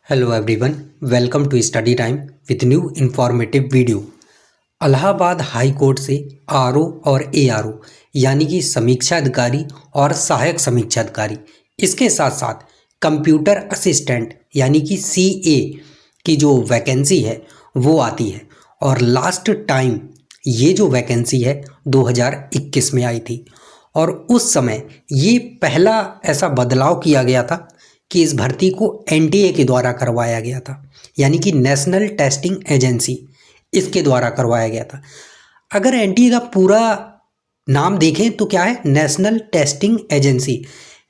Hello everyone, welcome to study time with new informative video. Allahabad high court से RO और ARO यानी कि समीक्षा अधिकारी और सहायक समीक्षा अधिकारी, इसके साथ साथ कंप्यूटर असिस्टेंट यानी कि सीए की जो वैकेंसी है वो आती है। और लास्ट टाइम ये जो वैकेंसी है 2021 में आई थी और उस समय ये पहला ऐसा बदलाव किया गया था कि इस भर्ती को एनटीए के द्वारा करवाया गया था, यानी कि नेशनल टेस्टिंग एजेंसी, इसके द्वारा करवाया गया था। अगर एनटीए का पूरा नाम देखें तो क्या है, नेशनल टेस्टिंग एजेंसी,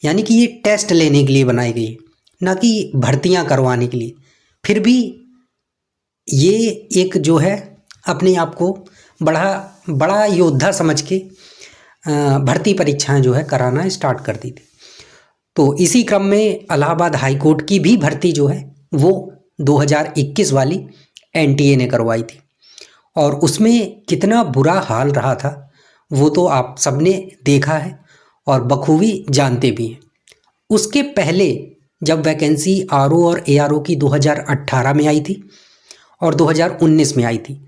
यानी कि ये टेस्ट लेने के लिए बनाई गई है, ना कि भर्तियां करवाने के लिए। फिर भी ये एक जो है अपने आप को बड़ा बड़ा योद्धा समझ के भर्ती परीक्षाएं जो है कराना स्टार्ट कर दी थी। तो इसी क्रम में इलाहाबाद हाई कोर्ट की भी भर्ती जो है वो 2021 वाली एनटीए ने करवाई थी और उसमें कितना बुरा हाल रहा था वो तो आप सबने देखा है और बखूबी जानते भी हैं। उसके पहले जब वैकेंसी आरओ और एआरओ की 2018 में आई थी और 2019 में आई थी,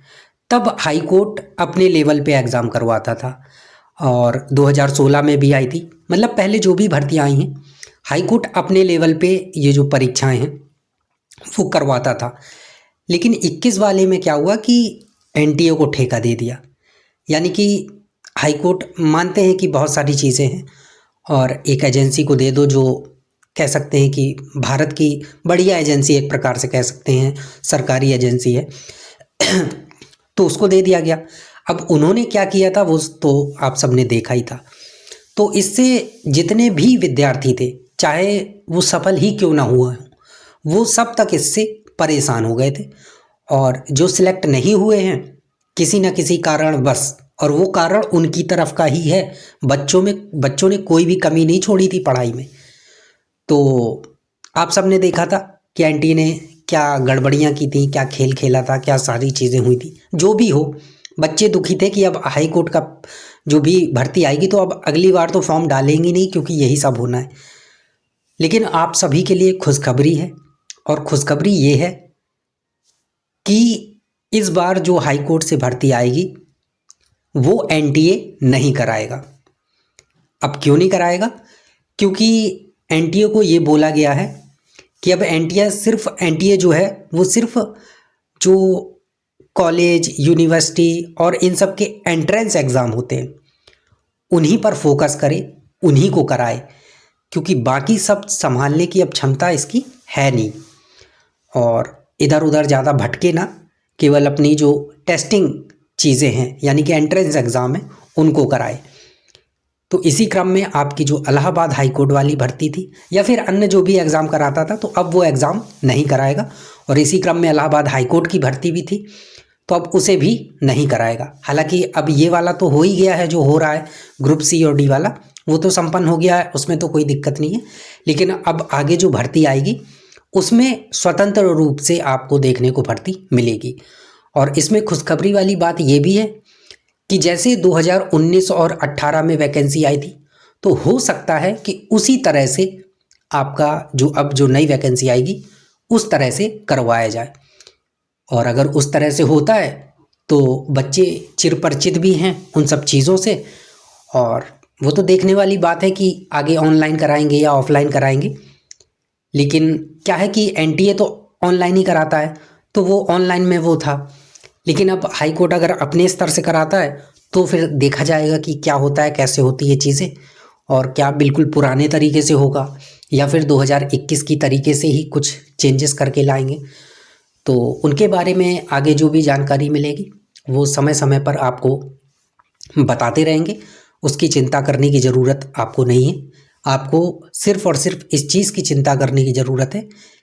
तब हाई कोर्ट अपने लेवल पे एग्ज़ाम करवाता था और 2016 में भी आई थी। मतलब पहले जो भी भर्तियाँ आई हैं हाई कोर्ट अपने लेवल पे ये जो परीक्षाएं हैं वो करवाता था। लेकिन 21 वाले में क्या हुआ कि एनटीए को ठेका दे दिया, यानी कि हाई कोर्ट मानते हैं कि बहुत सारी चीज़ें हैं और एक एजेंसी को दे दो जो कह सकते हैं कि भारत की बढ़िया एजेंसी, एक प्रकार से कह सकते हैं सरकारी एजेंसी है तो उसको दे दिया गया। अब उन्होंने क्या किया था वो तो आप सबने देखा ही था। तो इससे जितने भी विद्यार्थी थे, चाहे वो सफल ही क्यों ना हुआ हो, वो सब तक इससे परेशान हो गए थे। और जो सिलेक्ट नहीं हुए हैं किसी न किसी कारण बस, और वो कारण उनकी तरफ का ही है, बच्चों ने कोई भी कमी नहीं छोड़ी थी पढ़ाई में। तो आप सब ने देखा था कि एनटीए ने क्या गड़बड़ियाँ की थी, क्या खेल खेला था, क्या सारी चीज़ें हुई थी। जो भी हो, बच्चे दुखी थे कि अब हाई कोर्ट का जो भी भर्ती आएगी तो अब अगली बार तो फॉर्म डालेंगे नहीं, क्योंकि यही सब होना है। लेकिन आप सभी के लिए खुशखबरी है, और खुशखबरी ये है कि इस बार जो हाई कोर्ट से भर्ती आएगी वो एनटीए नहीं कराएगा। अब क्यों नहीं कराएगा? क्योंकि एनटीए को ये बोला गया है कि अब एनटीए जो है वो सिर्फ जो कॉलेज, यूनिवर्सिटी और इन सब के एंट्रेंस एग्ज़ाम होते हैं उन्हीं पर फोकस करे, उन्हीं को कराए, क्योंकि बाकी सब संभालने की अब क्षमता इसकी है नहीं और इधर उधर ज़्यादा भटके ना, केवल अपनी जो टेस्टिंग चीज़ें हैं यानी कि एंट्रेंस एग्ज़ाम है उनको कराए। तो इसी क्रम में आपकी जो इलाहाबाद हाई कोर्ट वाली भर्ती थी या फिर अन्य जो भी एग्ज़ाम कराता था, तो अब वो एग्ज़ाम नहीं कराएगा। और इसी क्रम में इलाहाबाद हाई कोर्ट की भर्ती भी थी तो अब उसे भी नहीं कराएगा। हालांकि अब ये वाला तो हो ही गया है, जो हो रहा है ग्रुप सी और डी वाला वो तो संपन्न हो गया है, उसमें तो कोई दिक्कत नहीं है। लेकिन अब आगे जो भर्ती आएगी उसमें स्वतंत्र रूप से आपको देखने को भर्ती मिलेगी। और इसमें खुशखबरी वाली बात ये भी है कि जैसे 2019 और 18 में वैकेंसी आई थी, तो हो सकता है कि उसी तरह से आपका जो अब जो नई वैकेंसी आएगी उस तरह से करवाया जाए। और अगर उस तरह से होता है तो बच्चे चिरपरिचित भी हैं उन सब चीज़ों से, और वो तो देखने वाली बात है कि आगे ऑनलाइन कराएंगे या ऑफलाइन कराएंगे। लेकिन क्या है कि एनटीए तो ऑनलाइन ही कराता है, तो वो ऑनलाइन में वो था। लेकिन अब हाई कोर्ट अगर अपने स्तर से कराता है तो फिर देखा जाएगा कि क्या होता है, कैसे होती है चीज़ें, और क्या बिल्कुल पुराने तरीके से होगा या फिर 2021 की तरीके से ही कुछ चेंजेस करके लाएंगे। तो उनके बारे में आगे जो भी जानकारी मिलेगी वो समय समय पर आपको बताते रहेंगे। उसकी चिंता करने की ज़रूरत आपको नहीं है। आपको सिर्फ़ और सिर्फ इस चीज़ की चिंता करने की ज़रूरत है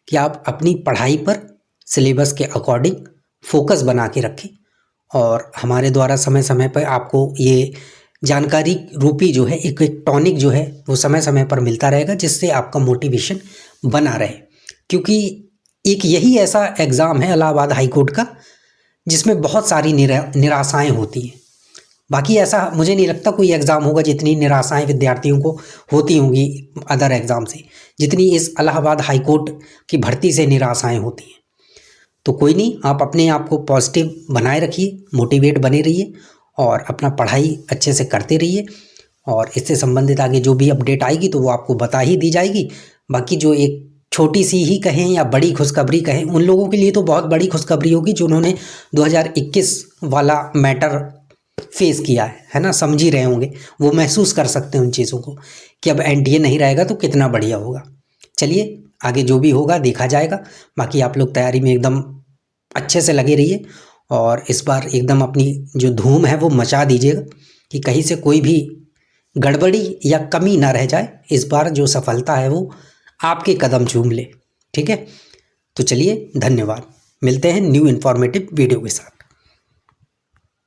कि आप अपनी पढ़ाई पर सिलेबस के अकॉर्डिंग फोकस बना के रखें, और हमारे द्वारा समय समय पर आपको ये जानकारी रूपी जो है एक एक टॉनिक जो है वो समय समय पर मिलता रहेगा, जिससे आपका मोटिवेशन बना रहे। क्योंकि एक यही ऐसा एग्ज़ाम है इलाहाबाद हाई कोर्ट का जिसमें बहुत सारी निराशाएं होती हैं, बाकी ऐसा मुझे नहीं लगता कोई एग्ज़ाम होगा जितनी निराशाएं विद्यार्थियों को होती होंगी अदर एग्ज़ाम से, जितनी इस इलाहाबाद हाई कोर्ट की भर्ती से निराशाएं होती हैं। तो कोई नहीं, आप अपने आप को पॉजिटिव बनाए रखिए, मोटिवेट बने रहिए और अपना पढ़ाई अच्छे से करते रहिए। और इससे संबंधित आगे जो भी अपडेट आएगी तो वो आपको बता ही दी जाएगी। बाकी जो एक छोटी सी ही कहें या बड़ी खुशखबरी कहें, उन लोगों के लिए तो बहुत बड़ी खुशखबरी होगी जिन्होंने 2021 वाला मैटर फेस किया है ना, समझ ही रहे होंगे, वो महसूस कर सकते हैं उन चीज़ों को कि अब एनडीए नहीं रहेगा तो कितना बढ़िया होगा। चलिए आगे जो भी होगा देखा जाएगा। बाकी आप लोग तैयारी में एकदम अच्छे से लगे रहिए और इस बार एकदम अपनी जो धूम है वो मचा दीजिएगा कि कहीं से कोई भी गड़बड़ी या कमी ना रह जाए। इस बार जो सफलता है वो आपके कदम चूम ले। ठीक है, तो चलिए धन्यवाद, मिलते हैं न्यू इन्फॉर्मेटिव वीडियो के साथ।